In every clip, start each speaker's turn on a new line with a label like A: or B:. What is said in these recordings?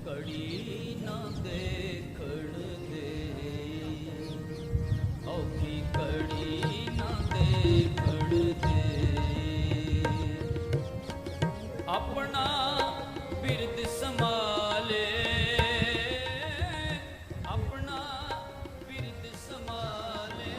A: कड़ी ना देखण दे, औखी कड़ी ना देखण दे। अपना बिरद संभाले, अपना बिरद संभाले।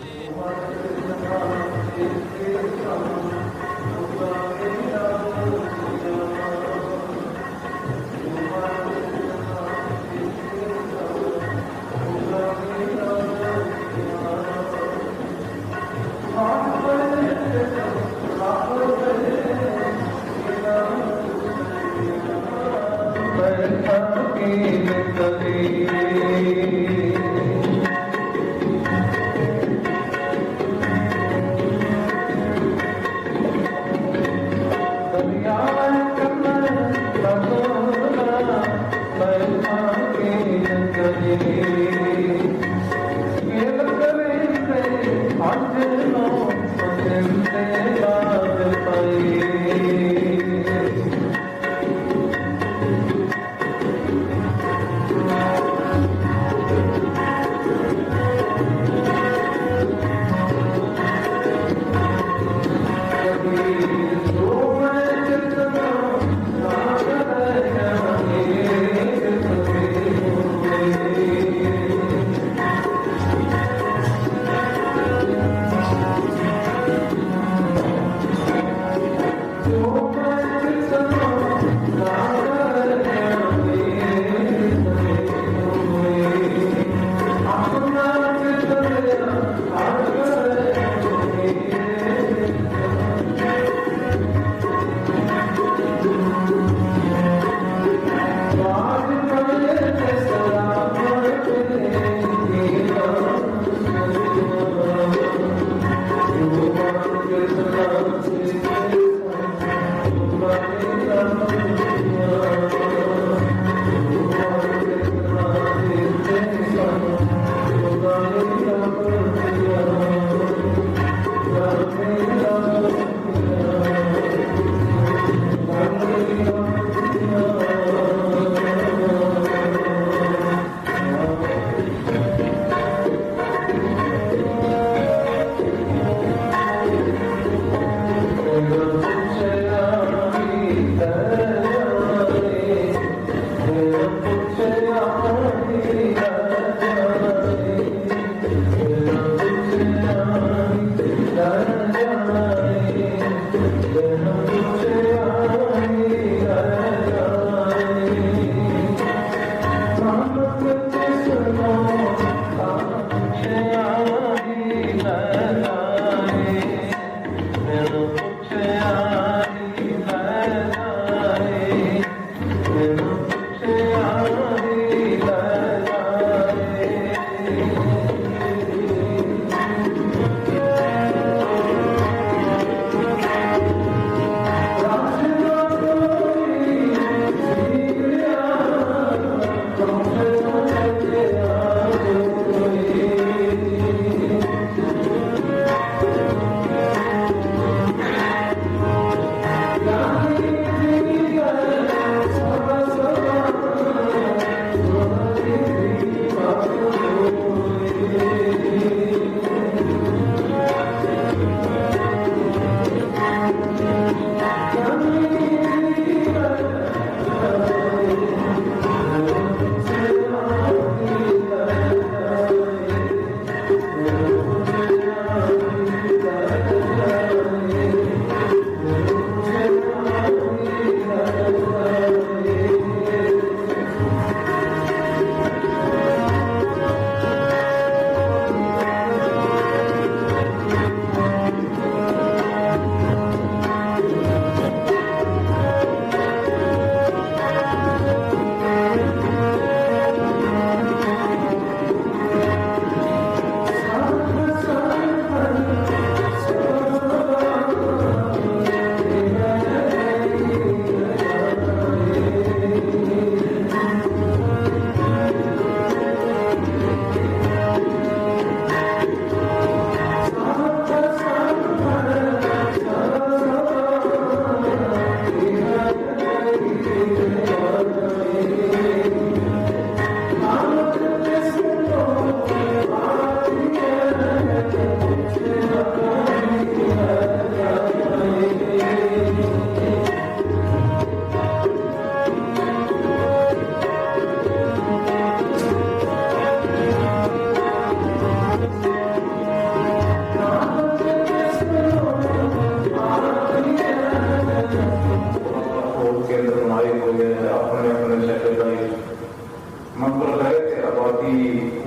B: मंगल ग्रह से आबादी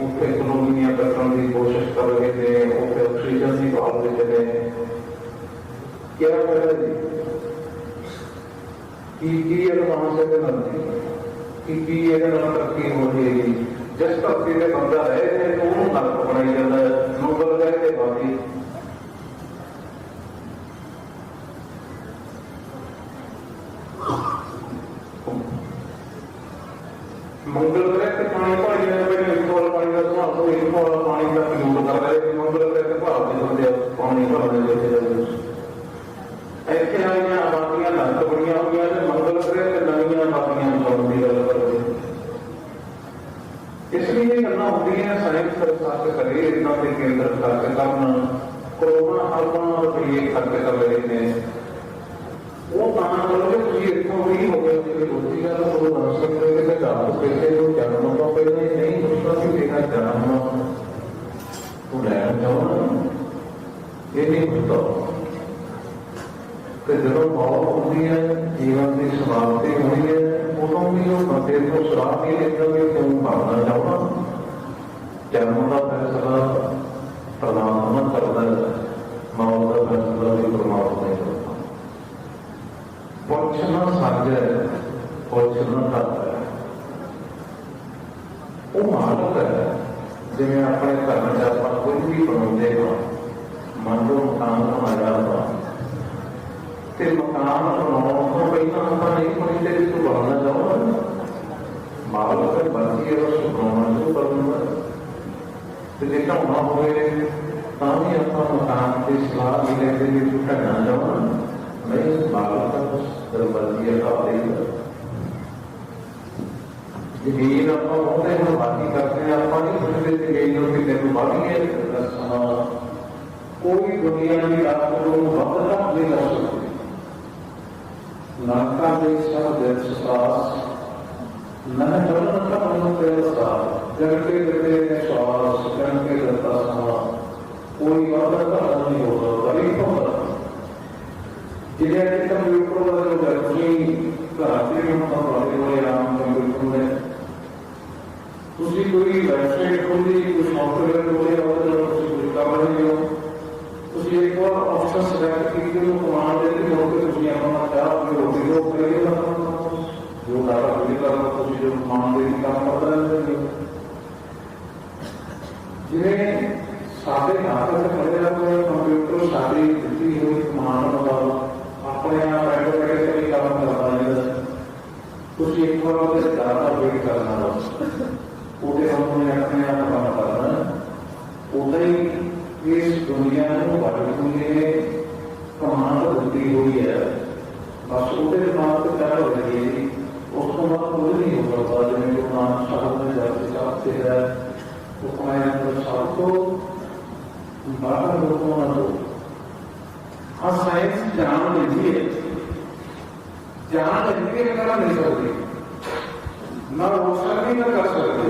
B: उत्थे कॉलोनियां कटने की कोशिश कर रहे थे, उत्थे ऑक्सीजन की भाल में चले, क्या फायदा जी की एडवांस की तरक्की हो जाएगी। जिस धरती से बंदा रहे थे तो वो नरक बनाई जाता है, मंगल ग्रह से बाकी मंगल ग्रह से पानी भाई एक वाला पानी का सुभाव तो एक वाला पानी का प्रयोग कर रहे हैं। मंगल ग्रह के भाव से बंदे पानी भरने लेके जाते ऐसे नवीं आबादियां नरक बनिया हुई है। मंगल ग्रह से नवीं आबादियां बनाने की गल करते, इसलिए गल्लां होंदियां साइंस रिसर्च करे, इन्हां दे केंद्र खर्च करन, करोड़ां अरबां रुपये खर्च कर रहे हैं। वो काम करोगे तुझे इतना भी हो गया कि दूसरी गल तो बन सकते हैं कि आप पैसे को जन्म तो पहले नहीं सोचता कि तेरा जन्म तू लैन जाओ ना, ये नहीं होता कि जब मौत होती है, जीवन की समाप्ति होनी है, उदों भी वो बंदे को सलाह नहीं देता कि तुम भागना चाहो ना। जन्म का फैसला परमात्मा करता है, मौत का फैसला भी परमात्मा ही करता। पुछना सच है, पुछना तत्व है, वो मालक है। जिवें अपने घर में आप कोई भी बनाते हो, मन लो मकान बनाया हुआ तो मकान बनाने को पहला मकान नहीं पहुंचते भी तो बनना चाहो ना, मालक है बाकी है बनाना शुरू कर दूंगा तो देखा होना हो भी अपना मकान की सलाह भी लेते भी तो ढकना चाहो ना, नहीं मालक का कुछ बल्कि का देगा। जमीन आप होते हैं बाकी करते हैं, आप नहीं सोचते जमीन की तेन बाकी है। कोई दुनिया की आपको बदला नहीं कर सकती। नाका देशा देशवास न जलन का मनुष्य साथ जगते जगते श्वास जगते जगता समा कोई बदला नहीं होगा। बड़ी खबर जिन्हें कंप्यूटर वाले व्यक्ति घराती हम वाले कोई आम कंप्यूटर में तुझी कोई वेबसाइट खोली, कोई सॉफ्टवेयर खोले और कोई काम नहीं हो, तुझे एक बार ऑप्शन सेलेक्ट कीजिए तो कमांड देती हो कि तुझे अपना क्या अपने होती हो करेगा जो डाटा पूरी करना तुझे जो कमांड देती काम करता है। जिन्हें सारे हाथ से पड़े हुए कंप्यूटर सारी दी हुई कमांड वाला अपने आप बैठे बैठे कई काम करता है। कुछ एक बार ज्यादा वेट करना उसे हमने अपने आप काम करना उसे इस दुनिया में बढ़ने कमांड होती हुई है। बस उसे दिमाग से क्या हो रही है उसको बात कोई नहीं हो सकता। जिन्हें जो नाम शब्द में जाते जाते है उसमें सबको बाहर लोगों न दो। हाँ साइंस जान लेती है, जान लेती है करना नहीं सकती, न हो सकती न कर सकती।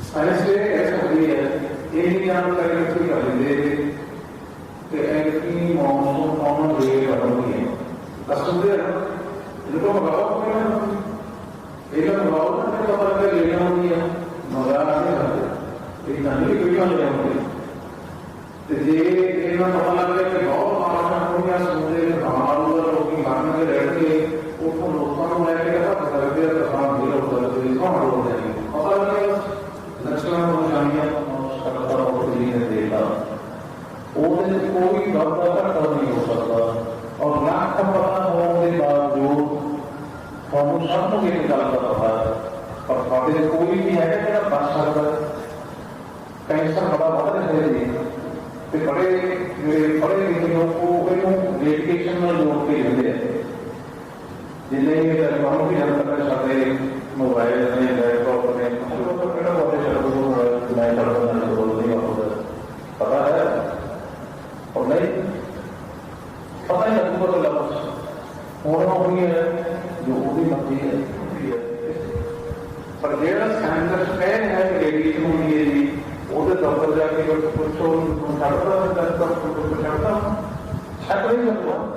B: साइंस ये कह सकती है यही जानकारी रखी कर लेंगे कि ऐसी मौसम कौन ले बनती है कसुदे इनको लगाओ एक लगाओ ना तो पता कर लेना होती है मगर नहीं करते एक नई वीडियो ले होती तो ये एक ना पता लग गया कि बहुत आशा हो गया सुनते हमारे लोग की मारने के रहते उसको लोगों को लेके पता कर दिया तो काम भी लोग करते हैं कौन लोग हैं पता लगे लक्षण को जानिए सकता हो तो देखा उससे कोई घटना घटना नहीं हो सकता और लाख का पता होने के बावजूद हम सबको ये निकालना पता है और खाते कोई भी है मेरा बच सकता कैसा बड़ा बड़ा है कि बड़े लिखियों को डेडिकेशन में जोड़ के लेते हैं जिन्हें ये तरह की जनता साथे मोबाइल में लैपटॉप में पता है और नहीं पता ही लगूंगा तो लफ्ज होना हुई है जो वो भी मर्जी है पर जेड़ा स्टैंडर्ड फैन है कि रेडिएशन होनी है जी वो दफ्तर जाके कुछ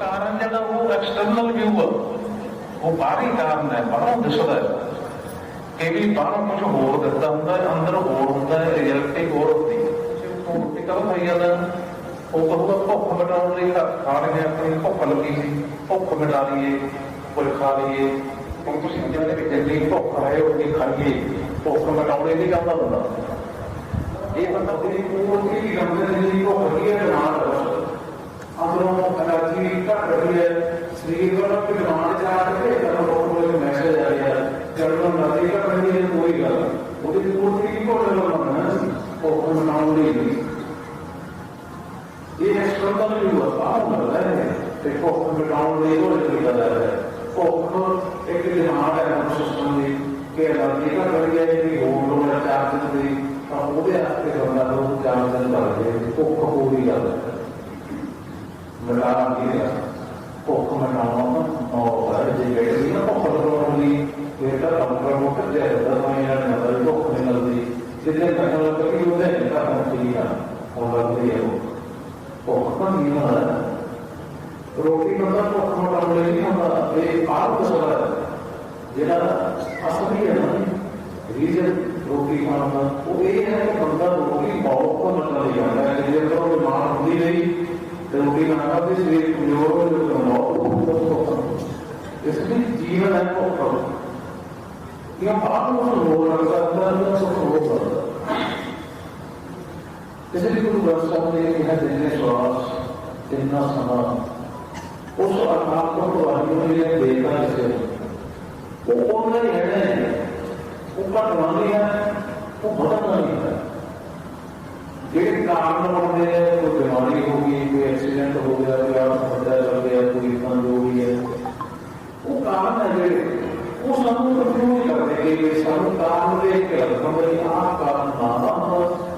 B: कारण जो वो एक्सटर्नल व्यू है वो बाहरी कारण है बड़ा दिसदा है ਇਹ ਵੀ ਬਾਹਰੋਂ ਕੁਝ ਹੋਰ ਦਿੱਤਾ ਹੁੰਦਾ, ਅੰਦਰ ਹੋਰ ਹੁੰਦਾ, ਰਿਐਲਿਟੀ ਹੋਰ ਹੁੰਦੀ ਹੈ। ਤੁਸੀਂ ਉੱਥੋਂ ਰੋਟੀ ਕਦੋਂ ਖਾਈ ਜਾਂਦਾ, ਉਹ ਕਹੂਗਾ ਭੁੱਖ ਮਿਟਾਉਣ ਲਈ ਖਾ ਰਹੇ ਆਪਣੀ ਭੁੱਖ ਲੱਗੀ ਸੀ, ਭੁੱਖ ਮਿਟਾ ਲਈਏ, ਕੁਝ ਖਾ ਲਈਏ। ਹੁਣ ਤੁਸੀਂ ਜਿਹਦੇ ਵਿੱਚ ਜਿੰਨੀ ਭੁੱਖ ਹੈ ਉਨੀ ਖਾਈਏ, ਭੁੱਖ ਮਿਟਾਉਣੇ ਨਹੀਂ ਚਾਹੁੰਦਾ ਬੰਦਾ। ਇਹ ਬੰਦਾ ਉਹਦੀ ਪੂਰੀ ਵੀ ਕਰਦੇ ਨਹੀਂ, ਭੁੱਖ ਲੱਗੀ ਹੈ ਨਾਲ ਅੰਦਰੋਂ ਐਨਰਜੀ ਘੱਟ ਰਹੀ ਹੈ, ਸਰੀਰ ਵੱਲੋਂ ਵੀ ਡਿਮਾਂਡ ਜਾ ਕੇ ਤੁਹਾਨੂੰ ਮੈਸੇਜ ਆ ਰਿਹਾ ਜਦੋਂ ਨਦੀ ਘੱਟ ਰਹੀ ਹੈ ਕੋਈ ਗੱਲ ਉਹਦੀ ਪੂਰਤੀ ਨਹੀਂ ਹੋ ਰਹੀ, ਭੁੱਖ ਮਿਟਾਉਣ ਲਈ ਇਹ ਐਕਸਟਰਨਲ ਵੀ ਹੋਇਆ ਬਾਹਰ ਹੁੰਦਾ ਹੈ ਤੇ ਭੁੱਖ ਮਿਟਾਉਣ ਲਈ ਉਹ ਤਰੀਕਾ ਦਾ ਹੈ। ਭੁੱਖ ਇੱਕ ਡਿਮਾਂਡ ਹੈ ਸਿਸਟਮ ਦੀ ਕਿ ਐਨਰਜੀ ਘੱਟ ਰਹੀ ਹੈ, ਜਿਹੜੀ ਹੋਰ ਲੋੜ ਹੈ 4 ਦਿਨ ਦੀ, ਤਾਂ ਉਹਦੇ ਵਾਸਤੇ ਬੰਦਾ 2-4 ਦਿਨ ਲੱਗਦੇ, ਭੁੱਖ ਪੂਰੀ ਗੱਲ ਹੈ। ਮਿਟਾ ਕੇ ਭੁੱਖ ਮਿਟਾਉਣਾ ਔਰ ਜੇ ਜਿਹੜੀ ਨਾ ਭੁੱਖ ਲਗਾਉਣ ਲਈ ਫਿਰ ਤਾਂ ਡਾਕਟਰ ਨੂੰ ਕੱਢਿਆ ਜਾਂਦਾ ਦਵਾਈਆਂ ਨਾਲ ਭੁੱਖ ਨਹੀਂ ਲੱਗਦੀ, ਜਿੰਨੇ ਘੰਟੇ ਲੱਗਦੀ ਉਹਦੇ ਘੰਟਾ ਪਹੁੰਚੀ ਆ ਹੁਣ ਲੱਗਦੀ ਹੈ ਭੁੱਖ ਤਾਂ ਨਹੀਂ ਹੁੰਦਾ। ਰੋਟੀ ਬੰਦਾ ਭੁੱਖ ਮਿਟਾਉਣ ਲਈ ਨਹੀਂ ਹੁੰਦਾ, ਇਹ ਆਪ ਦਸਦਾ ਜਿਹੜਾ ਅਸਲੀ ਹੈ ਨਾ ਰੀਜ਼ਨ ਰੋਟੀ ਖਾਣ ਦਾ ਉਹ ਇਹ ਹੈ ਕਿ ਬੰਦਾ ਰੋਟੀ ਬਹੁਤ ਮਿਟਾ ਲਈ ਜਾਂਦਾ ਹੈ। ਜੇ ਉਹ ਬਿਮਾਰ ਹੁੰਦੀ ਨਹੀਂ ਰੋਟੀ ਖਾਣਾ ਤੇ ਸਰੀਰ ਕਮਜ਼ੋਰ ਹੋ ਜਾਂਦਾ, ਇਸ ਲਈ ਜੀਵਨ ਹੈ ਭੁੱਖ ਇਹ ਬਾਹਰ ਨੂੰ ਰੋਲ ਲੱਗਦਾ ਅੰਦਰ ਨੂੰ ਰੋਲ ਲੱਗਦਾ। ਇਸ ਲਈ ਗੁਰੂ ਗ੍ਰੰਥ ਸਾਹਿਬ ਨੇ ਕਿਹਾ ਜਿੰਨੇ ਸਵਾਸ ਜਿੰਨਾ ਸਮਾਂ ਉਸ ਆਤਮਾ ਤੋਂ ਵਾਹਿਗੁਰੂ ਜੀ ਨੇ ਦੇਤਾ ਕਿਸੇ ਨੂੰ ਉਹ ਉਹਨਾਂ ਹੀ ਰਹਿਣਾ, ਉਹ ਘਟਣਾ ਨਹੀਂ ਹੈ, ਉਹ ਵਧਣਾ ਨਹੀਂ ਹੈ। ਜਿਹੜੇ ਕਾਰਨ ਬਣਦੇ ਨੇ, ਕੋਈ ਬਿਮਾਰੀ ਹੋ ਗਈ, ਕੋਈ ਐਕਸੀਡੈਂਟ ਹੋ ਗਿਆ, ਕੋਈ ਆਤਮ-ਹੱਤਿਆ ਚੱਲ ਗਿਆ, ਕੋਈ ਕਮਜ਼ੋਰੀ ਹੈ, ਉਹ ਕਾਰਨ ਹੈ ਜਿਹੜੇ ਉਹ ਸਾਨੂੰ ਕੰਫਿਊਜ਼ ਕਰਦੇ ਕਿ ਸਾਨੂੰ ਕਾਰਨ ਦੇਖ ਕੇ ਲੱਗਦਾ ਬਈ ਆਹ ਕਾਰਨ ਨਾ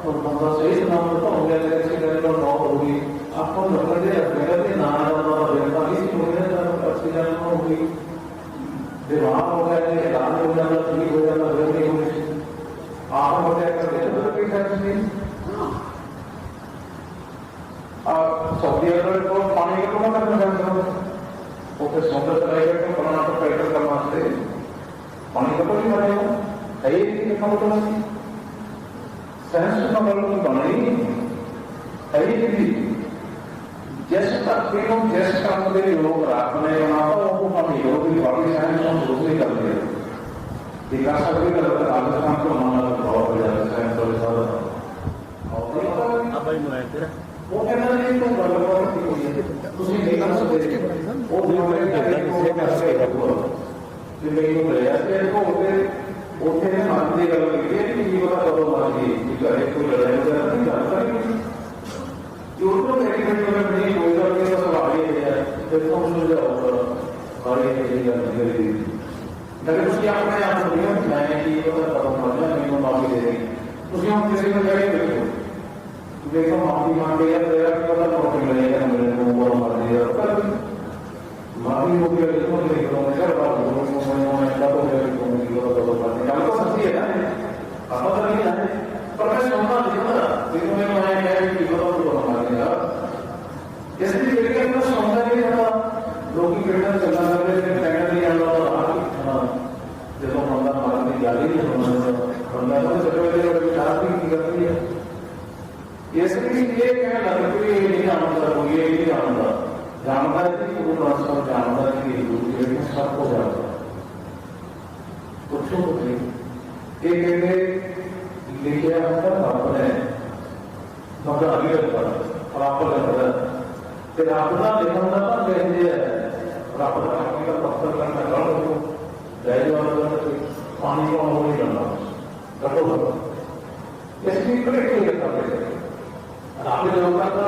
B: ਤਾਂ ਬੰਦਾ ਸਹੀ ਸਲਾਮਤ ਹੋ ਗਿਆ ਤੇ ਐਕਸੀਡੈਂਟ ਨਾਲ ਮੌਤ ਹੋ ਗਈ, ਆਪਾਂ ਨੂੰ ਲੱਗਦੇ ਰੱਖੇਗਾ ਕਿ ਨਾ ਦਾ ਬੇਟਾ ਵੀ ਸੀ ਹੋ ਗਿਆ ਤਾਂ ਐਕਸੀਡੈਂਟ ਹੋ ਗਈ, ਬਿਮਾਰ ਹੋ ਗਿਆ ਤੇ ਇਲਾਜ ਹੋ ਜਾਂਦਾ, ਠੀਕ ਹੋ ਜਾਂਦਾ, ਫਿਰ ਨਹੀਂ ਹੋ ਗਈ ਆਤਮ-ਹੱਤਿਆ ਕਰਦੇ ਤਾਂ ਕੋਈ ਸੈਂਸ ਨਹੀਂ। सऊदी अरब को पानी का कौन करना चाहता है, वो फिर समुद्र चलाएगा क्यों बनाना तो पैदल करना से पानी का कोई बनेगा है ही नहीं, लिखा होता है साइंस का मतलब बनाई है ही नहीं। जैसे तकरीरों जैसे काम के लोग रात में बनाता वो हम योग की बाकी साइंस हम दूसरी करते हैं, विकास भी करते हैं। राजस्थान को माना बहुत बड़ा साइंस और सारा ਉਹ ਕਹਿੰਦਾ ਨਹੀਂ ਤੂੰ ਗੱਲਬਾਤ ਕੀ ਹੋਈ ਹੈ, ਤੁਸੀਂ ਨਹੀਂ ਕਰ ਸਕਦੇ। ਉਹ ਜਿਵੇਂ ਕਿਸੇ ਪਾਸੇ ਲੱਗੂਗਾ ਜੇ ਮੈਨੂੰ ਲਿਆ ਤੇ ਉਹ ਉੱਥੇ ਨੇ ਮਨ ਦੀ ਗੱਲ ਕੀਤੀ ਕਿ ਕੀ ਪਤਾ ਕਦੋਂ ਮਰ ਗਈ, ਕਿ ਘਰੇ ਕੋਈ ਲੜਾਈ ਵਗੈਰਾ ਨਹੀਂ ਕਰਦਾ ਕਿ ਉਹ ਤੋਂ ਮੈਡੀਕਲ ਨਹੀਂ ਕੋਈ ਗੱਲ ਨਹੀਂ, ਸਵਾਲ ਹੀ ਹੈ ਫਿਰ ਤੋਂ ਸਮਝਾਉਗਾ ਸਾਰੇ ਇਹ ਗੱਲ ਕਰੀ ਲੇਕਿਨ ਤੁਸੀਂ ਆਪਣੇ ਆਪ ਨੂੰ ਨਹੀਂ ਬਣਾਇਆ ਕਿ ਪਤਾ ਕਦੋਂ ਮਰ ਗਿਆ, ਮੈਨੂੰ ਮਾਫੀ ਦੇ ਦੇ। ਤੁਸੀਂ ਹੁਣ ਕਿਸੇ ਨੂੰ ਕਹਿ ਰਹੇ देखो माफी मांगे या तेरा पता प्रॉब्लम मिलेगा मेरे को वो मार दिया पर माफी हो गई तो नहीं करूंगा यार बात बोलूंगा मैं क्या तो मेरे को नहीं करो तो बात नहीं तो सच्ची है ना आप तो नहीं है पर मैं सुनना नहीं था देखो मैं कह कि करो तो मार दिया इसलिए लेकिन मैं सुनता नहीं था लोग की बेटा चलना कर रहे थे कहना नहीं आना जब बंदा मारने जाली नहीं बंदा तो सबसे पहले विचार भी करती है। इसलिए ये कहना लगता है ये नहीं जानता, कोई ये नहीं जानता, जानता है कि वो रास्ता जानता है कि लेकिन सबको जानता कुछ तो नहीं। ये कहते लिखे आता रब ने बड़ा भी लगता रब लगता फिर रब का लिखा का तो कहते हैं रब का का पत्थर करना गल को जायज वाला पानी को नहीं करना रखो इसकी करेक्ट नहीं करता आपने जो कहा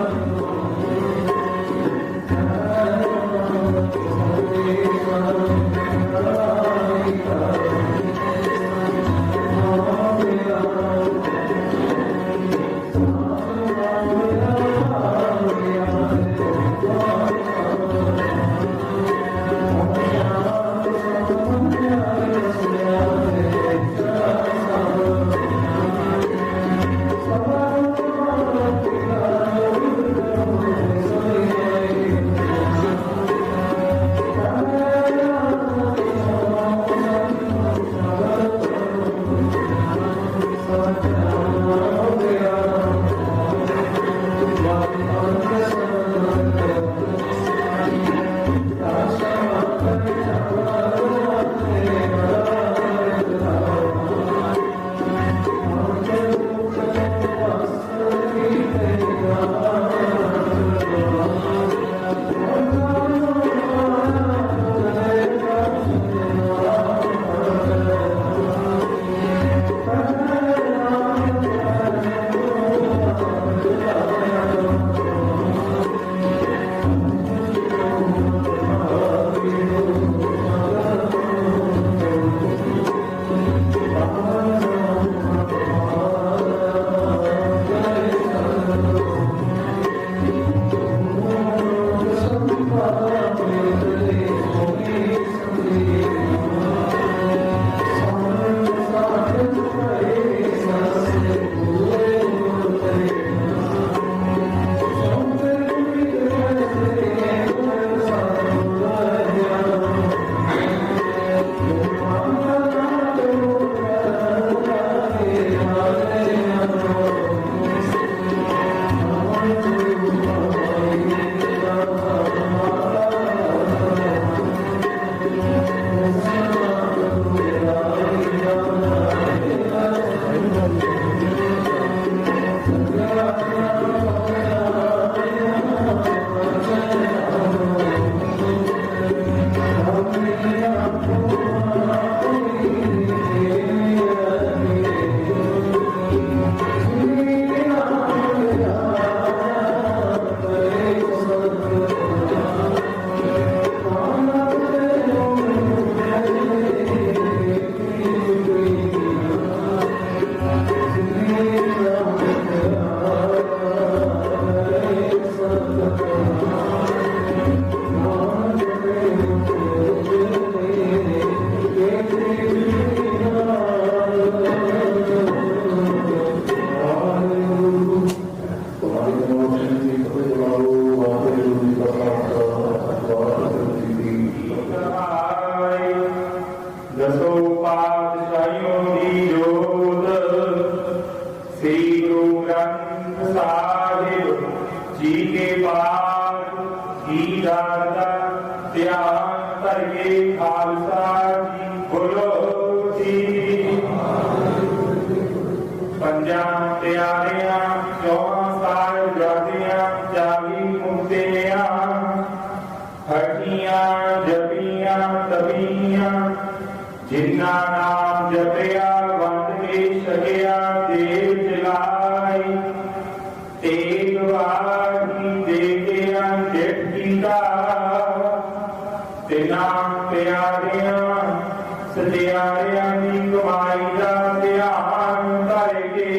C: ਨਾਮ ਧਰਕੇ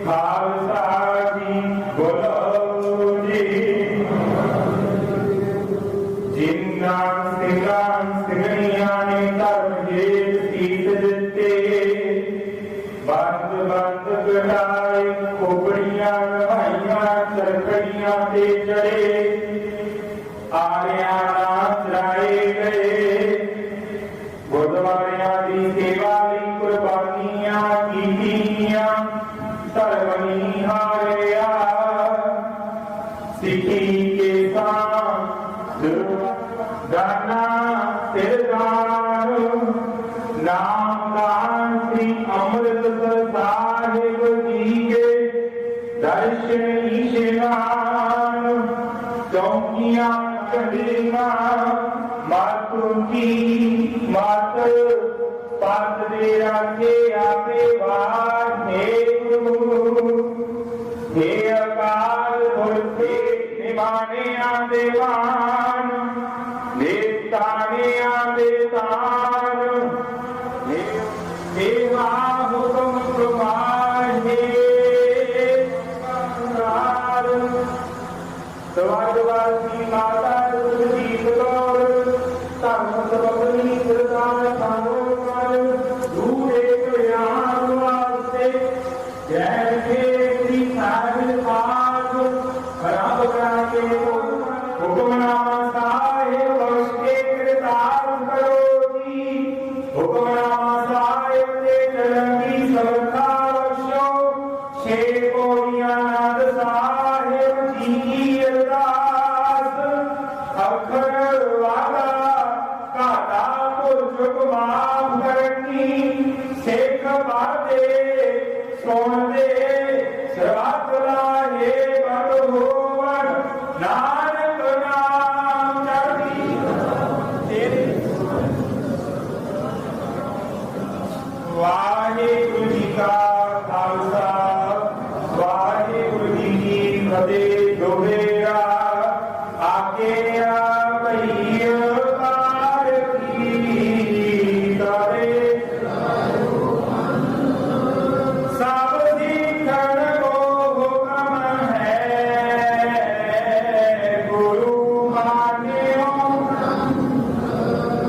C: ਖਾਲਸਾ ਜੀ ਬੋਲੋ ਜੀ। ਜਿਨ੍ਹਾਂ ਸਿੰਘਾਂ ਸਿੰਘਣੀਆਂ ਨੇ ਧਰਮ ਜੇਤ ਸੀਸ ਦਿੱਤੇ, ਬੰਦ ਬੰਦ ਕਢਾਏ ਖੋਬੜੀਆਂ ਨਹਾਈਆਂ ਚਰਖੜੀਆਂ ਤੇ ਚੜੇ, ਆਰਿਆਂ ਨਾਲ ਚਰਾਏ ਗਏ। ਗੁਰਦੁਆਰਿਆਂ ਦੀ ਸੇਵਾ ਲਈ ਕੁਰਬਾਨੀਆਂ ਕੀਤੀਆਂ, ਧਰਮ ਨਹੀਂ ਹਾਰਿਆ। ਸਿੱਖੀ ਕੇ ਸਾਥ ਦਾਨਾ ਸਿਰਦਾਰ, ਨਾਮਦਾਨ ਸ੍ਰੀ ਅੰਮ੍ਰਿਤਸਰ ਸਾਹਿਬ ਜੀ ਕੇ ਦਰਸ਼ਨ ਇਸ਼ਨਾਨ। ਚੌਂਕੀਆਂ ਝੰਡੀਆਂ ਮਾਤੂ ਕੀ ਮਾਤ, ਪਤ ਦੇ ਰਾਖੇ ਆਪੇ ਵਾਹੇ ਗੁਰੂ। हे ਅਕਾਲ ਪੁਰਖ ਨਿਵਾਣਿਆਂ ਦੇ ਵਾਣ, ਨੇਤਾਣਿਆਂ ਦੇ ਤਾਣ, ਸੇਵਾ ਹੁਕਮ ਪ੍ਰਮਾਣੇ ਸਵਰਗਵਾਸੀ ਮਾਤਾ ਸੁਰਜੀਤ ਕੌਰ, ਧਰਮ ਸਬਕਨੀ ਸਰਦਾਰ ਸਾਨੂੰ ਕਰ ਦੂਰੇ ਗਿਆਨ ਵਾਸਤੇ। ਜੈ ਕੇ ਸਾਹਿਬ ਪਾਕ ਰੱਬ ਕਰਾ ਕੇ ਹੁਕਮਨਾਮਾ ਸਾਹਿਬ ਬਖਸ਼ ਕੇ ਕਿਰਤਾਰ ਕਰੋ ਜੀ। ਹੁਕਮਨਾਮਾ ਸਾਹਿਬ ਤੇ ਚੱਲਣ ਦੀ ਸਮਰੱਥਾ ਬਖਸ਼ੋ। ਛੇ ਪੌੜੀਆਂ ਆਨੰਦ ਸਾਹਿਬ ਜੀ ਕੀ ਅਰਦਾਸ। ਅੱਖਰ ਵਾਦਾ ਘਾਟਾ ਭੁੱਲ ਚੁੱਕ ਮਾਫ ਕਰਨੀ, ਸਿੱਖ ਬਾਦੇ ਸੁਣਦੇ ਸਰਬੱਤ ਲਾਹੇ ਬੰਦ ਹੋਵਣ। ਨਾਨਕ ਨਾਮ ਚੜ੍ਹਦੀ ਤੇਰੇ। ਵਾਹਿਗੁਰੂ ਜੀ ਕਾ ਖਾਲਸਾ, ਵਾਹਿਗੁਰੂ ਜੀ ਕੀ ਫਤਿਹ। ਦੋਹੇਰਾ ਆਗਿਆ ਭਈ ਅਵਤਾਰ ਕੀ ਕਰੇ, ਸਭ ਸਿੱਖਣ ਕੋ ਹੁਕਮ ਹੈ। ਗੁਰੂ ਮਾਨਿਓ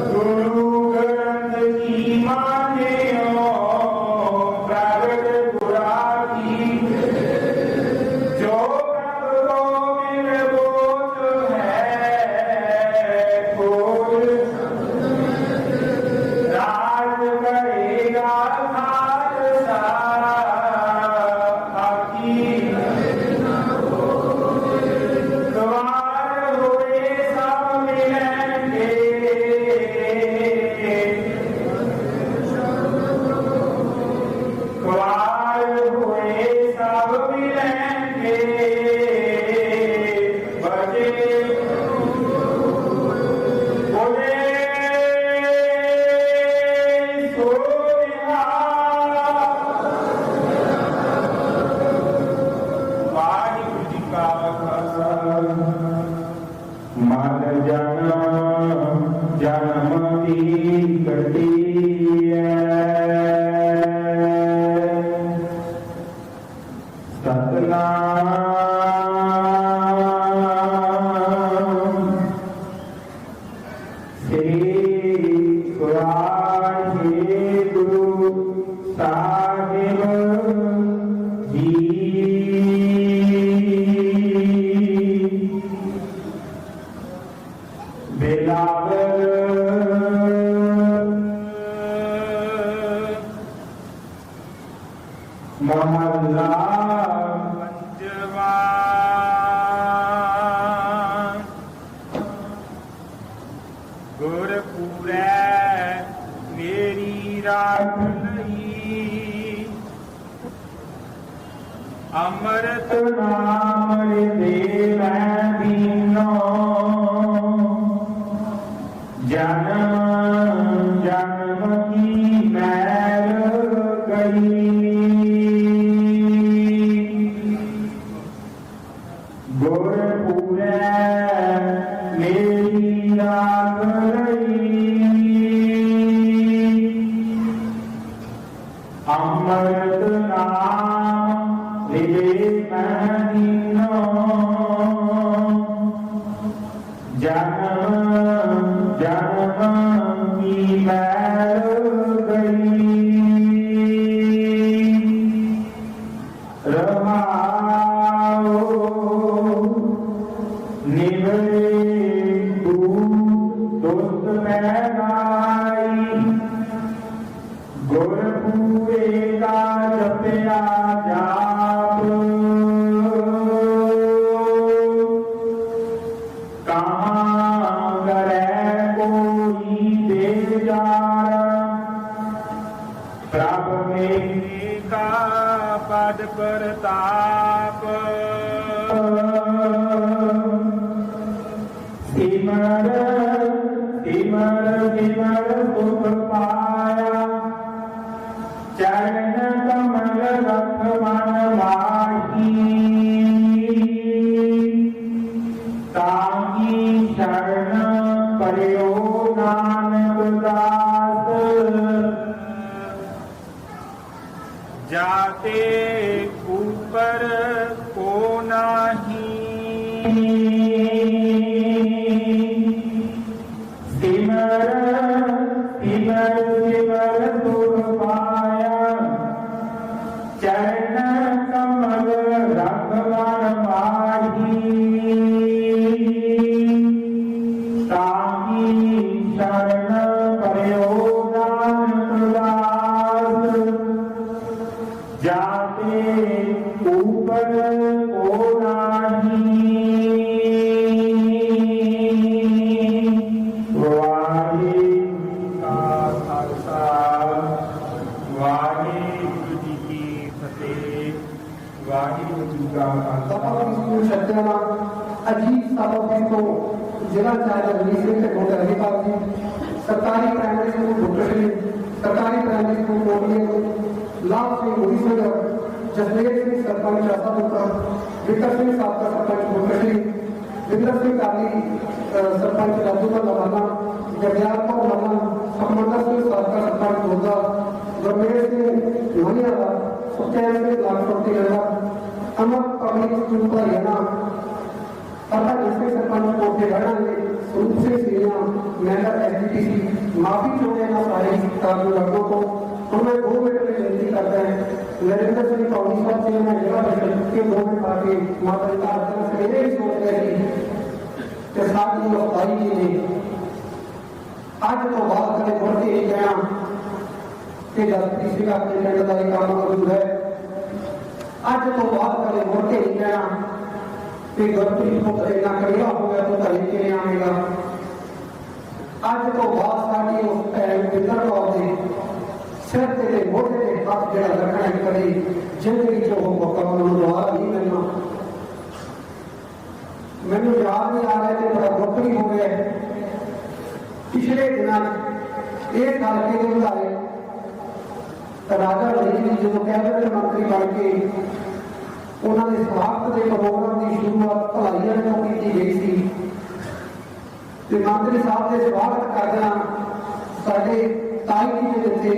C: ਗੁਰੂ ਗ੍ਰੰਥ ਕੀ ਮਾਨਿਓ, ਪ੍ਰਗਟ ਗੁਰਾਂ ਕੀ ਜੋ ਪ੍ਰਭ ਕੋ ਮਿਲ ਬੋਝ ਹੈ। ਕੋਲ ਰਾਜ ਕਰੇਗਾ ਖਾਲਸਾ, ਆਖੀ ਦੁਆਰ ਹੋਏ ਸਭ ਮਿਲਣਗੇ। ਦੁਆਰ ਹੋਏ ਸਭ ਮਿਲਣਗੇ। ਬਜੇ ਬੋਲੇ ਸੋਨਿਹਾ। ਵਾਹਿਗੁਰੂ ਜੀ ਕਾ ਖਾਲਸਾ। ਮਨ ਜਨਮ ਜਨਮ ਦੀ ਕੱਟੀ ਐ, ਸਤਨਾਮ ਸ੍ਰੀ ਵਾਹਿਗੁਰੂ ਸਾਹਿਬ ਜੀ। ਬਿਲਾਵਲ ਮਹੱਲਾ ਪੰਜਵਾਂ। ਗੁਰਪੂਰੈ ਮੇਰੀ ਰਾਖ ਲਈ, ਅੰਮ੍ਰਿਤ ਨਾਮ ਦੇ ਮੈਂ ਦੀਨੋ। ਜਨਮ ਜਨਮ ਕੀ ਮੈਲ ਗਈ, ਗੁਰਪੂਰੈ ਮੇਰੀ ਰਾਖ ਲਈ। ਅੰਮ੍ਰਿਤ ਅੰਮ੍ਰਿਤ ਨਾਮ ਲਿਵੇ ਮੈਂ ਦੀਨੋ ਜਨਮ ਜਨਮ ਕੀ ਮੈਲ ਗਈ ਰਹਾਉ ਨਿਵਰੇ ਦੁਸਤ ਮੈਂ ਗਾਈ ਗੁਰ ਪੂਰੇ ਦਾ ਜਪਿਆ ਜਾਪ ਕਹਾਂ ਕਰੈ ਕੋਈ ਦੇ ਜਾਰ ਪ੍ਰਭ ਮੇਰੇ ਕਾ ਪਦ ਪ੍ਰਤਾਪ ਸਿਮਰ ਸਿਮਰ ਸਿਮਰ ਸੁਖ ਪਾਇਆ ਚਰਨ ਕਮਲ ਰਖ ਮਨ ਮਾਹੀ ਤਾਹੀ ਸ਼ਰਨ ਪਰਿਓ ਨਾਨਕ ਦਾਸ ਜਾਤੇ ऊपर को नाही सिमर सिमर सिमर सुख पाया चरण कमल रखवन माही ताही शरण पयो नानक दास जाते ऊपर को नाही वाहिगुरू का खालसा वाहिगुरू जी की फतेह वाहिगुरू जी का खालसा
D: सत्याना अजीत सालों तो जिला चाहे रवनीत सिंह के घोटे अधिकार जी सरकारी प्राइमरी स्कूल भुटरी सरकारी प्राइमरी स्कूल कोटली लाभ सिंह मोदी सिंह जसमेर सिंह सरपंच शासापुर विकर सिंह साबका सरपंच भुटरी विंदर सिंह काली सरपंच राजूका लवाना जगयाल कौर लाना समंदर सिंह साबका सरपंच गोदा गुरमेल सिंह मनियाला सुखचैन सिंह लाखपति गढ़ा अमर पब्लिक स्कूल का हरियाणा तथा जिसके सरपंच कोटे गढ़ा ने रूप सिंह सिंह मैंबर एसडीटीसी माफी चाहते हैं सारे कानून वर्गों को उन्हें 2 मिनट में विनती करते हैं नरेंद्र सिंह पौड़ी साहब से मैं जिला परिषद के 2 मिनट आके माता पिता अर्चना से ये सोच रहे कि साथ ही अफतारी की नहीं आज तो बात करें बढ़ के ही कहना कि जसप्रीत सिंह अपने पिंड का एक काम मौजूद है आज तो बात करें बढ़ के ही कहना कि गुरप्रीत को इतना कड़िया हो गया तो घर के लिए आएगा आज तो बात साड़ी उस विंदर कौर दे सिर तेरे मोटे के हाथ जड़ा रखना है कभी जिंदगी जो हो कमल दोबारा नहीं मिलना मैंने याद नहीं आ रहा है बड़ा दुख भी हो गया पिछले दिन एक हल्के के बुलाए राजा रहीम जी जो कैबिनेट मंत्री बन के उन्होंने समाप्त के प्रोग्राम की शुरुआत भलाइया तो की गई थी मंत्री साहब के स्वागत करदे साडे ताई जी के जिथे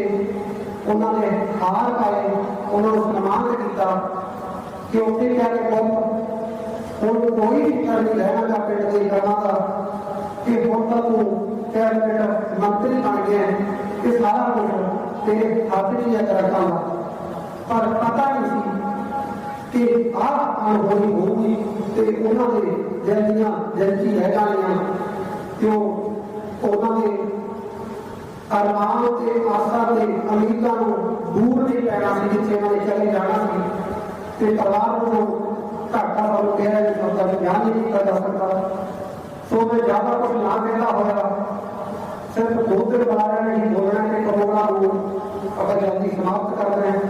D: उन्होंने हार पाए उन्होंने सम्मान किया कि उत्थे क्या पुत हुण कोई फिक्र नहीं रहना पिंड के कामां का कि हुण तां तूं कैबिनेट मंत्री बन गया कि सारा कुछ तेरे हाथ च ही रखांगा पर पता नहीं सी कि अनहोनी होगी तो उन्होंने जल्दियां जल्दी रह जानियां क्यों उन्होंने अरमान से आशा से उम्मीदों को दूर नहीं पैना जिथे उन्होंने चले जाना सी परिवार को घाटा वालों कह रहे शब्दों में बयान नहीं किया जा सकता सो मैं ज्यादा कुछ ना कहता होया सिर्फ 2 दिन बुलाया नहीं बोलना के प्रोग्राम को अगर जल्दी समाप्त कर रहे हैं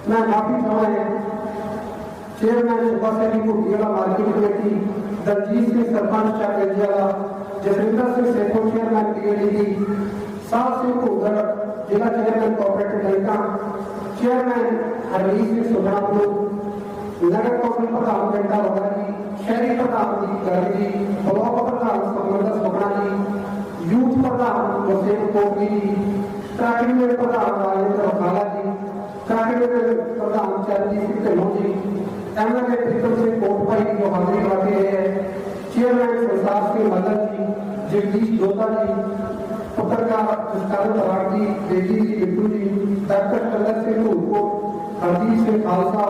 D: मैं माफी चाहूंगा चेयरमैन सुबह से Bhutiala market committee Daljit Singh sarpanch Chakriala Jaswinder Singh Setho chairman PLD Sahib Singh Bhudar जिला चेयरमैन कोऑपरेटिव बैंका चेयरमैन हरमीत सिंह सुधारपुर नगर कौंसिल प्रधान बेटा होगा जी शहरी प्रधान जी गर्ग जी ब्लॉक प्रधान समंदर सुखना जी यूथ प्रधान वसीम कोटली जी ट्रैकिंग प्रधान राजेंद्र अखाला जी ਕਾਂਗਰਸ ਦੇ ਪ੍ਰਧਾਨ ਚਰਨਜੀਤ ਸਿੰਘ ਢਿੱਲੋਂ ਜੀ, ਐਮਐਲਏ ਪ੍ਰੀਤਮ ਸਿੰਘ ਕੋਟਭਾਈ ਦੀ ਜੋ ਹਾਜ਼ਰੀ ਲਗਾ ਕੇ ਰਹੇ ਹੈ, ਚੇਅਰਮੈਨ ਸੰਸਾਰ ਸਿੰਘ ਮੱਲਰ ਜੀ, ਜਗਦੀਸ਼ ਜੋਤਾ ਜੀ, ਪੱਤਰਕਾਰ ਜਸਕਰਨ ਬਰਾੜ ਜੀ, ਦੇਜੀ ਜੀ ਬਿੱਟੂ ਜੀ, ਡਾਕਟਰ ਚੰਦਰ ਸਿੰਘ ਧੂਲਕੋਟ, ਹਰਜੀਤ ਸਿੰਘ ਖਾਲਸਾ,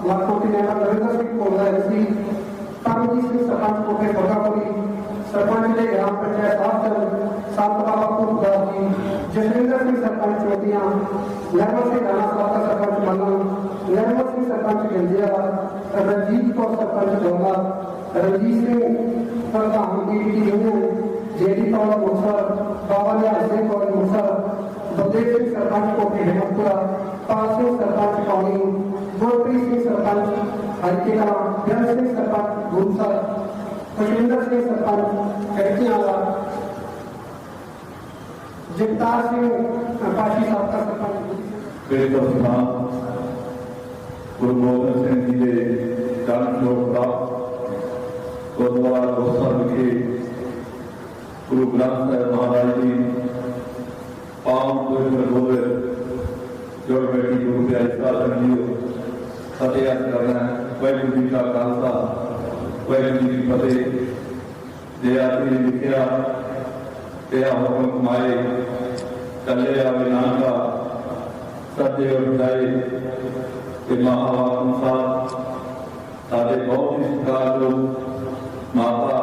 D: ਲਾਖੋਟੀ ਨੇਤਾ ਨਰਿੰਦਰ ਸਿੰਘ ਕੋਲਾ ਐਮਸੀ, ਪਰਮਜੀਤ ਸਿੰਘ ਸਰਪੰਚ ਕੋਟੇ ਬਰਗਾਪੁਰੀ, सरपंच ने ग्राम पंचायत साहब सात बाबा पुरदास जी, जसविंदर सिंह सरपंच चौटियां, नरमल सिंह राणा साहब का सरपंच मल्लम, नरमल सिंह सरपंच गंजिया, रंजीत कौर सरपंच डोला, रंजीत सिंह प्रधान डीपी यूनियन, जेडी पाल मुसर, बाबा निहाल सिंह कौर मुसर, बलदेव सिंह सरपंच कोठी हेमतपुरा, पाल सिंह सरपंच कौनी, गुरप्रीत सिंह सरपंच हरिकेला, जन सिंह सरपंच गुरसर, खुशविंदर सिंह सरपंच खड़कियाला, जगतार सिंह पाशी साहब का सरपंच,
B: गुरु गोबिंद सिंह जी के जन्म प्राप्त गुरुद्वारा गोसा विखे गुरु ग्रंथ साहिब महाराज जी पावन पवित्र गोबिंद जोड़ बैठी गुरु प्यारे साधन जी फतेह करना है। वाहिगुरू जी का खालसा वाहिगुरू जी की फतेह। जे आदमी लिखिया तेरा हुक्म कमाए चले आवे नानका सत्य उठाए कि महावाक्य साहब साढ़े बहुत ही सत्कारयोग माता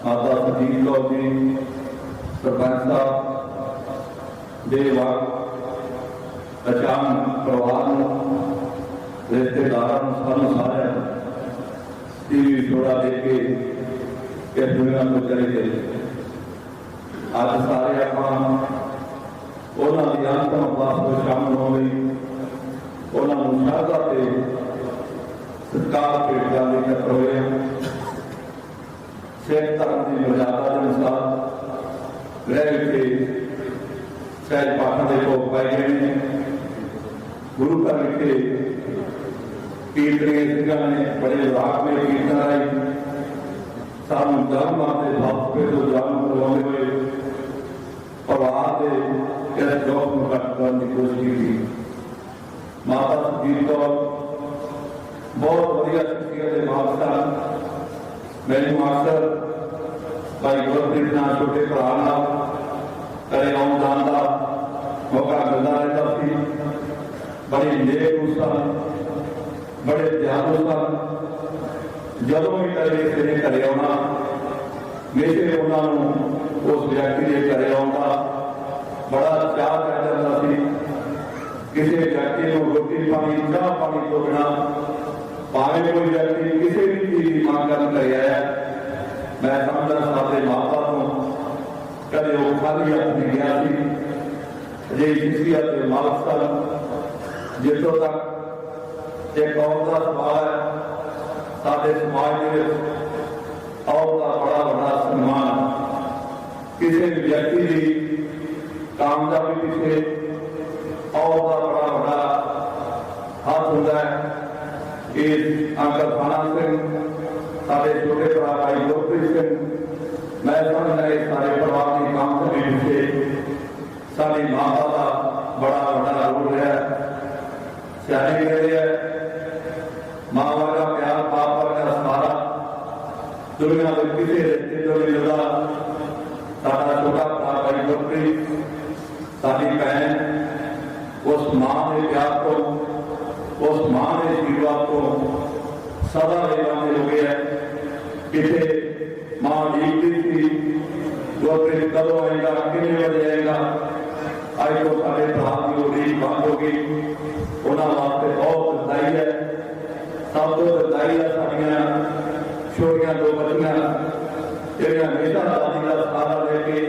B: माता सतीश कौर जी सरपंच साहब दे वक्त अचानक परिवार रिश्तेदारों सानू सारे टीवी थोड़ा देख के दुनिया को चले गए। आज सारे आप उन्होंने अंतिम अरदास में शामिल हो गई, उन्होंने श्रद्धा से सत्कार भेट जाने तक होए। सिख धर्म की मर्यादा के अनुसार रह के सहज पाठों के भोग पाए गए। गुरु घर विखे कीर्तनीय सिंह ने बड़े राग में कीर्तन आई सानू धर्म के भावपे तो जान करवाने हुए परिवार के इस जॉब को घट करने की कोशिश की। माता सतीश कौर बहुत बढ़िया शख्सियत है। मास्टर मैंने मास्टर भाई गुरप्रीत ना छोटे भरा करे आउन जान का मौका मिलता रहता सी। बड़ी नेक सन, बड़े दयालु सन। जदों भी कदे किसी ने घरे आना हमेशा उन्होंने उस व्यक्ति के घरे आना बड़ा चाह कर जाता सी। किसी व्यक्ति को रोटी पानी चाह पानी तो बिना भावे कोई व्यक्ति किसी भी चीज की मांग कर घरे आया, मैं समझदा साडे माता को कदे वो खाली हाथ नहीं गया सी। अजे शख्सियत के मालक सन। जितों तक एक औरत का सवाल है साडे समाज में औरत का बड़ा बड़ा सम्मान। किसी भी व्यक्ति की कामयाबी पीछे औरत का बड़ा बड़ा हाथ होता है। इस अंकल खाना सिंह साडे छोटे भरा भाई गुरप्रीत सिंह मैं समझदा सारे परिवार की कामयाबी पीछे साडी माता का बड़ा बड़ा रोल है। सियाने कहते हैं माँ का प्यार बाप का सहारा दुनिया में किसी रिश्ते तो नहीं मिलता। साडा छोटा भरा भाई गुरप्रीत साडी भैन उस मां के प्यार को उस मां के आशीर्वाद को सदा लेवाने हो गया। किसे मां लीकती थी गुरप्रीत कदों आएगा कितने बजे आएगा। अज तो साढ़े भरा की उम्मीद बंद हो गई। उन्होंने वास्ते बहुत बधाई है। सब तो बधाई है साड़ियाँ छोटिया दो बच्चियां जो हमेशा दादी का सहारा लेके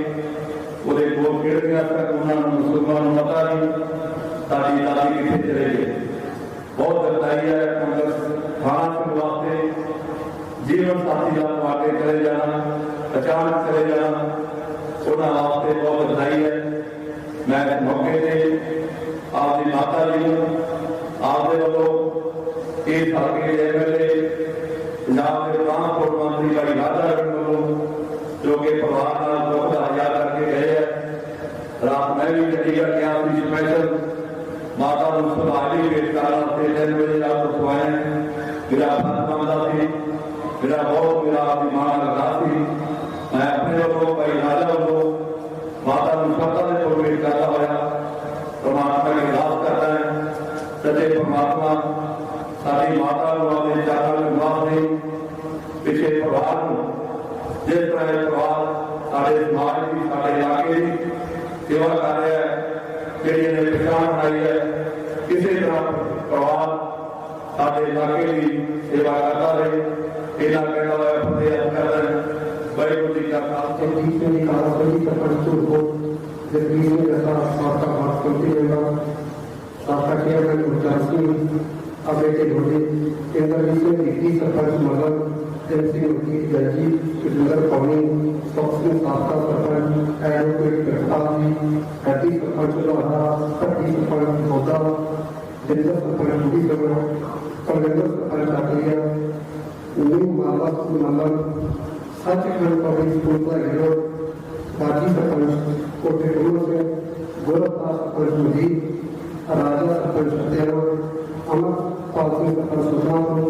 B: वो कोल खेड़िया तक उन्होंने मुसलमान पता नहीं साड़ी दादी कितने चले गए। बहुत बधाई है खाना सिंह वास्ते जीवन साथी का आगे चले जाना अचानक चले जाना उन्होंने वास्ते बहुत बधाई है। मैं इस मौके से आपकी माता जी आपके वालों इस हल्के के एमएलए पंजाब के ट्रांसपोर्ट मंत्री भाई राजा वालों जो कि परिवार दुख का हजा करके गए हैं। रात मैं भी चंडीगढ़ गया स्पेशल
E: माता समाधि भेट करना 3 बजे रात उठवाए मेरा फर्ज बनता सी मेरा बहुत मेरा अभिमान लगा सी मैं अपने वालों भाई राजा वालों माता सदा ने प्रवेश करता होया परमात्मा की अरदास करता है सच्चे परमात्मा सारी माता को अपने चरणों में निवास दे पिछले परिवार को जिस तरह परिवार सारे समाज की सारे इलाके की सेवा कर रहा है फिर इन्हें पहचान बनाई है किसी तरह परिवार सारे इलाके की सेवा करता रहे इन्हें कहता हुआ फतेह कर रहे हैं वाहिगुरू जी का खालसा
D: बीच में निकाला बड़ी सरपंच को जब बीच में जैसा आपका बात करते रहेगा आपका चेयरमैन गुरचार सिंह अब बेटे घोड़े केंद्र बीच में डिप्टी सरपंच मगन एमसी वकील जजी सुंदर कौनी सबसे साबका सरपंच एडवोकेट करतार जी हड्डी सरपंच लोहारा हड्डी सरपंच धोता जिंदर सरपंच बूढ़ी सरपंच कलगंदर सरपंच आकलिया न्यू माला मल्लन सचखंड पब्लिक स्कूल का हीरो बाजी सरपंच कोटे टोलो से गोरखनाथ सरपंच मुजीब राजा सरपंच सत्यावर अमर पाल सिंह सरपंच सुल्तानपुर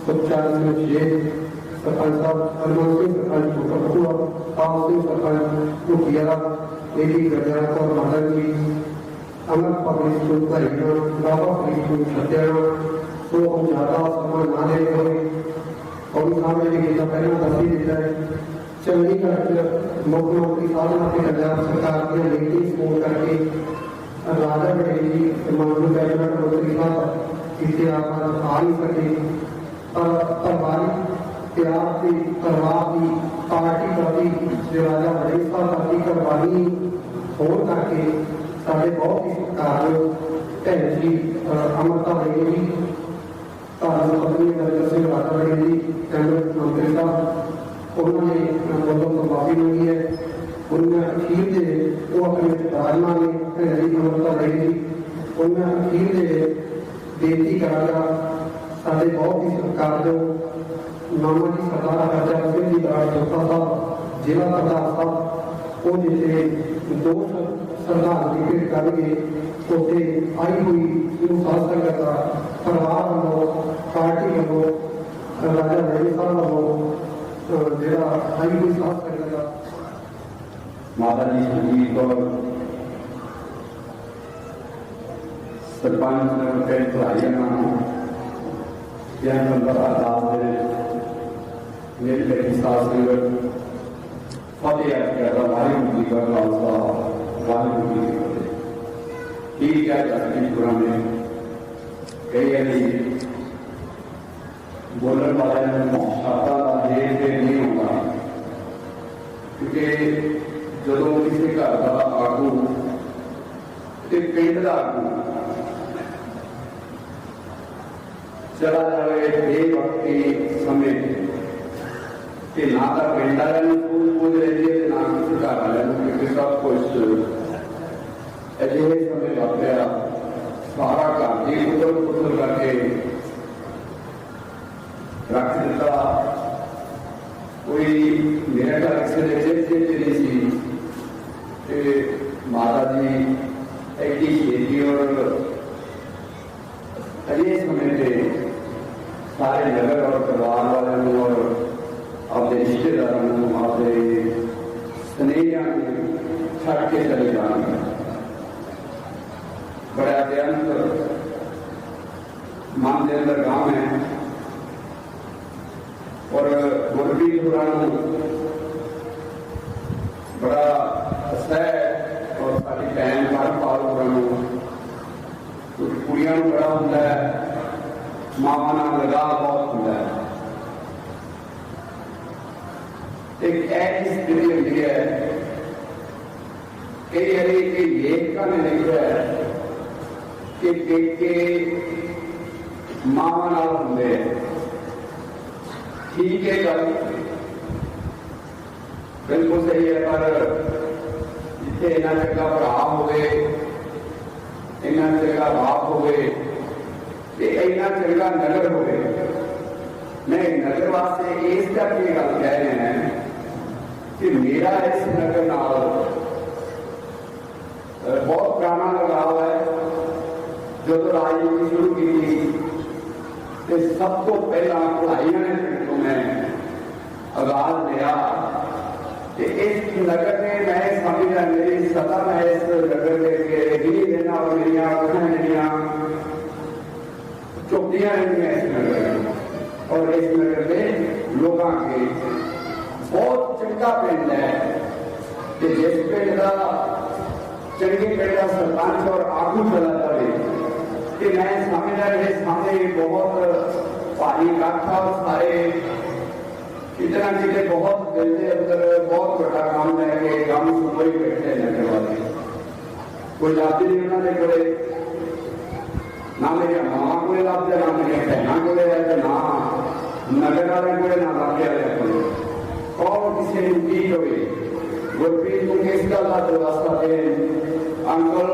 D: सुखचार सिंह शेख सरपंच साहब हरमन सिंह सरपंच छोटापुआ पाल सिंह सरपंच मुखिया एडी गजरा और मदन जी अमर पब्लिक स्कूल का हीरो बाबा पब्लिक स्कूल सत्यावर तो हम ज्यादा समय ना ले हुए और सामने लिखा पहला तस्वीर देता है चंडीगढ़ मुख्यमंत्री साधना के पंजाब सरकार की मीटिंग फोन करके राजा बड़ेली माननीय कैबिनेट मंत्री साहब इसे आप आ नहीं सके पर बारी प्यार से करवा की पार्टी प्रति जो राजा बड़ेली साहब प्रति करवानी होने करके साढ़े बहुत ही सत्कार भैन जी अमृता बड़ेली अपनी दरअसल राजा बड़ेली कैबिनेट मंत्री साहब उन्होंने बोलों तो माफी मांगी है उनमें अखीर दे वो अपने राजमा ने हरी अमृता बड़ेली उनमें अखीर दे बेनती कराया साढ़े बहुत ही सरकार जो नामा जी सरदार राजा सिंह जी राज जोता साहब जिला सरदार साहब वो जिसे दो सरदार टिकट करके उसे आई हुई साध संगत का परिवार वालों पार्टी वालों राजा बड़ेली साहब वालों जिला आई हुई साध संगत का
E: माता जी सुजीत और सरपंच कई भलाइयां यह नंबर आदाब मेरे लगी साथ संगत फतेह करता वाहिगुरू जी का खालसा वाहिगुरू जी की फतेह ठीक है दसवीं पुराने कई बारी बोलने वाले शब्दों का देख के नहीं होता क्योंकि जो किसी घर का आगू पिंड का आगू चला जाए बेवक्ती समय कि ना तो पिंड वाले सूझ बूझ रही है ना किसी घर वाले क्योंकि सब कुछ अजिहे समय वापरिया सारा घर ही उधर उधर करके रख दिता कोई मेरे घर किसी ने जेब नहीं सी माता जी एडी खेती और अजे समय पे सारे नगर और परिवार वालों और अपने रिश्तेदारों अपने स्नेहियों छड़ के चले जाएंगे बड़ा अत्यंत मन के अंदर गांव है और गुरबीर पुराना बड़ा सह और सारी भैन भर पाल पुराना कुड़ियां बड़ा होंगे मावा नाल लगाव बहुत होंगे एक ऐसी स्थिति होती है कई बारी कई लेखकों ने लिखा है कि पेके मावा नाल होंगे ठीक है गल बिल्कुल सही है पर जिथे इन्ना चंगा भरा हो इन्ना चंगा बाप हो इन्ना चंगा नगर हो मैं नगर वास्ते इस करके गल कह रहे हैं कि मेरा इस नगर नाल बहुत पुराना लगाव है
F: जो राजनीति शुरू की तो सब तो पहला पढ़ाइया ने पिंड तो मैं आगाज लिया। इस नगर में मैं समझा मेरी सदा मैं इस नगर के ही रहना और मेरिया अखां मेरिया चुपतियां रही इस नगर में और इस नगर में लोगों के बहुत चंगा पिंड है कि जिस पिंड का चंगे पिंड का सरपंच और आगू चला रहे कि मैं समझदा मेरे सामने बहुत भारी इकट्ठा और सारे कितना कितने बहुत दिल के अंदर बहुत बड़ा काम लैके काम सुनो ही बैठे नगर वाले कोई लाभती नहीं उन्होंने कोले ना मेरी मामा को लाभते ना मेरी भैनों को लाभते ना नगर वाले को ना लाभे वाले को और किसी ने की कभी गुरप्रीत को किस गल का दरवाजा दें अंकल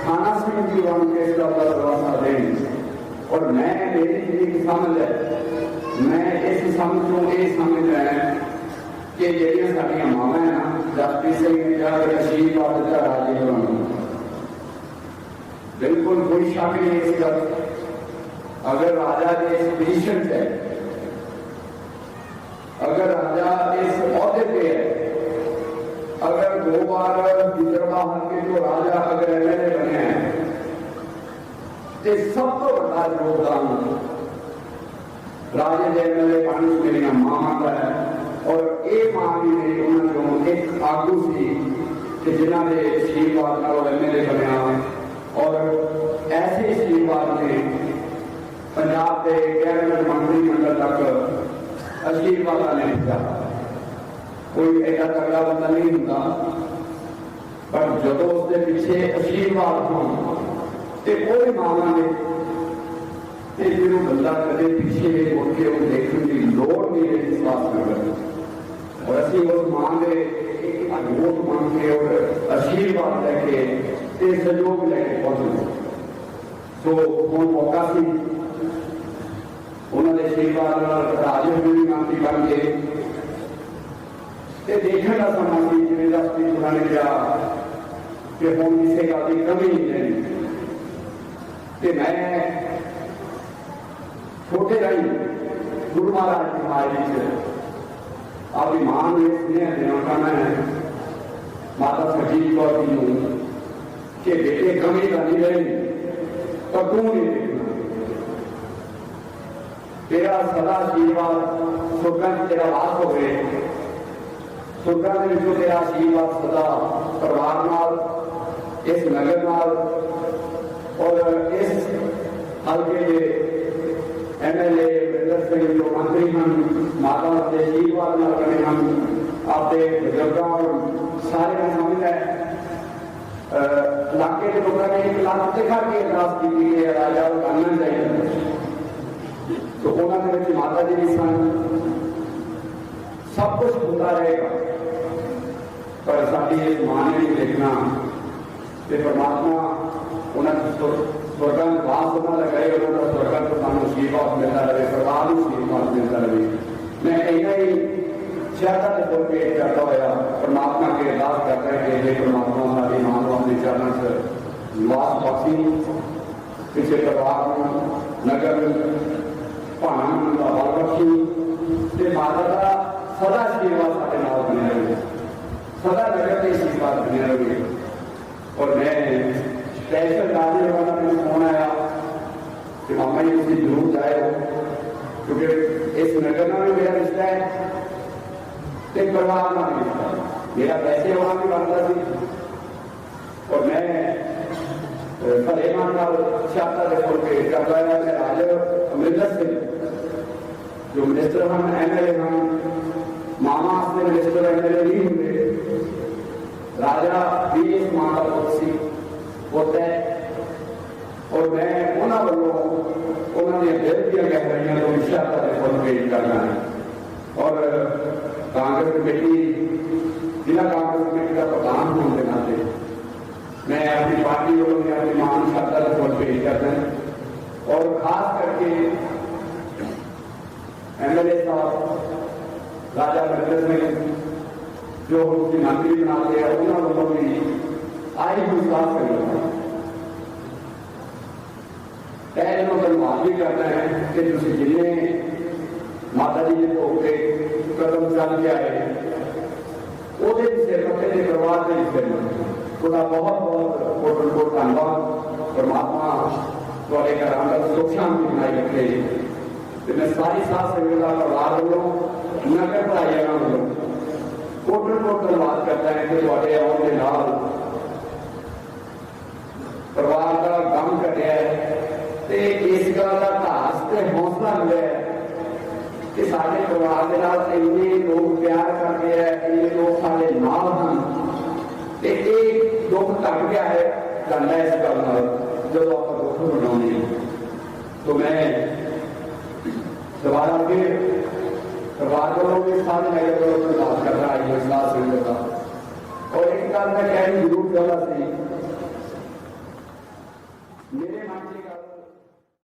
F: खाना सिंह जी को किस गल का दरवाजा दें और मैं मेरी जिंदगी समझ है मैं इस समझों ये समझ रहा है कि ਜਿਹੜੀਆਂ ਸਾਡੀਆਂ ਮਾਵਾਂ ਹੈ ਨਾ ਜਸਪ੍ਰੀਤ ਸਿੰਘ ਨੇ ਕਿਹਾ ਕਿ ਆਸ਼ੀਰਵਾਦ ਦਿੱਤਾ ਰਾਜੇ ਹੋਰਾਂ ਨੂੰ बिल्कुल कोई शक नहीं इस गल अगर राजा इस पोजीशन से अगर राजा इस औहदे पे है अगर 2 बार विदर्भा हल्के तो राजा अगर एमएलए बने हैं तो सब तो बड़ा योगदान राजे के एमएलए बनने मेरी मां का है और ये मां भी मेरी उन्होंने एक आगू सी कि जिन्होंने आशीर्वाद एमएलए बनया और ऐसे आशीर्वाद ने पंजाब के कैबिनेट मंत्रिमंडल तक आशीर्वाद ने दिया कोई ऐसा तगड़ा बंदा नहीं होता पर जो उसके पीछे आशीर्वाद हो कोई मामला ने फिर वो बंदा कदे पीछे मुड़ के वो देखने की लोड़ नहीं है विश्वास कर और असं उस मां के वोट मांग के और आशीर्वाद लैके सहयोग लैके पहुंचे तो हम मौका सी उन्होंने आशीर्वाद राजे भी मंत्री बन गए देखने का समा सी जिम्मे दस्ती उन्होंने कहा कि हम किसी गल की कमी नहीं कि मैं छोटे रही गुरु महाराज समाज आपकी मां ने स्नेह देना मैं माता सरजीत कौर जी हूँ कि बेटे कमी का नहीं रही तो तू नहीं देखना तेरा सदा आशीर्वाद सुर्गा तेरा वास हो गए सुर्गा तेरा आशीर्वाद सदा परिवार नाल इस नगर नाल और इस हल्के के एमएलए विंदर सिंह जो मंत्री हैं माता के आशीर्वाद नाल बने हम आपके बुजुर्गों और सारे में समझ है इलाके के लोगों ने एक लाख दिखा के अरदास की है राजा बनना चाहिए तो उन्होंने माता जी भी सन सब कुछ होता रहेगा पर साड़ी इस मां ने भी देखना कि परमात्मा उन्होंने स्वर्गां वास उन्होंने लगाए उन्होंने स्वर्गां को सानू आशीर्वाद मिलता रहे परिवार को आशीर्वाद मिलता रहे मैं कहीं ही शहदा के तौर पर करता हुआ परमात्मा के अरदास करता है कि परमात्मा सारी मां को अपने चरणों से निवास बख्शी पिछले परिवार को नगर भाना का बल बख्शी माता का सदा आशीर्वाद साढ़े नाल बने रहे सदा नगर के आशीर्वाद बने रहे और मैं स्पेशल राजे वाला मैंने फोन आया कि मामा जी तुम जरूर जाए क्योंकि इस नगर में मेरा रिश्ता है एक परिवार का रिश्ता मेरा पैसे वहां भी बनता थी और मैं भलेमान छाता के तौर पर कर रहा है राजा अमरिंदर सिंह जो मिनिस्टर हम एमएलए हम मामा अपने मिनिस्टर एमएलए नहीं होंगे राजा भी इस मां का पुत्र है और मैं उन्होंने वालों उन्होंने दिल दिया गहराइयों को विशाखा के फल पेश करना है और कांग्रेस कमेटी जिला कांग्रेस कमेटी का प्रधान होने के नाते मैं अपनी पार्टी वालों ने अपनी मान विशाखा के फल पेश करना है और खास करके एमएलए साहब राजा अमरिंदर सिंह जो उसकी मंत्री बनाते हैं उन्होंने वालों भी आई विश्वास करेगा ਧੰਨਵਾਦ ਵੀ ਕਰਨਾ ਹੈ ਕਿ ਤੁਸੀਂ ਜਿੰਨੇ ਮਾਤਾ ਜੀ ਦੇ ਭੋਗ ਤੇ ਕਦਮ ਚੱਲ ਕੇ ਆਏ ਉਹਦੇ ਵੀ ਸਿਰ ਮੱਥੇ ਦੇ ਪਰਿਵਾਰ ਦੇ ਸਿਰ ਤੁਹਾਡਾ ਬਹੁਤ ਬਹੁਤ ਧੰਨਵਾਦ। ਪਰਮਾਤਮਾ ਤੁਹਾਡੇ ਘਰਾਂ ਦਾ ਸੁੱਖ ਸ਼ਾਂਤੀ ਬਣਾਈ ਰੱਖੇ ਤੇ ਮੈਂ ਸਾਰੀ ਸਾਧ ਸੰਗਤ ਦਾ ਪਰਿਵਾਰ ਵੱਲੋਂ ਨਗਰ ਭਾਈਆਂ ਵੱਲੋਂ ਕੋਟ ਧੰਨਵਾਦ ਕਰਦਾ ਹੈ ਕਿ ਤੁਹਾਡੇ ਆਉਣ ਦੇ ਨਾਲ ਪਰਿਵਾਰ ਦਾ ਗਮ ਘਟਿਆ ਤੇ ਇਸ ਗੱਲ ਦਾ ਧਾਸ ਤੇ ਹੌਸਲਾ ਮਿਲਿਆ ਕਿ ਸਾਡੇ ਪਰਿਵਾਰ ਦੇ ਨਾਲ ਇੰਨੇ ਲੋਕ ਪਿਆਰ ਕਰਦੇ ਹੈ, ਇੰਨੇ ਲੋਕ ਸਾਡੇ ਨਾਲ ਹਨ ਤੇ ਇਹ ਦੁੱਖ ਘਟ ਗਿਆ ਹੈ ਜਾਂਦਾ ਇਸ ਗੱਲ ਨਾਲ ਜਦੋਂ ਆਪਾਂ ਦੁੱਖ ਮਨਾਉਂਦੇ ਹਾਂ। तो मैं दोबारा फिर परिवार वालों के सारे नगर वालों में बात कर रहा है इजलास का और एक बात मैं कहनी जरूर चाहता थी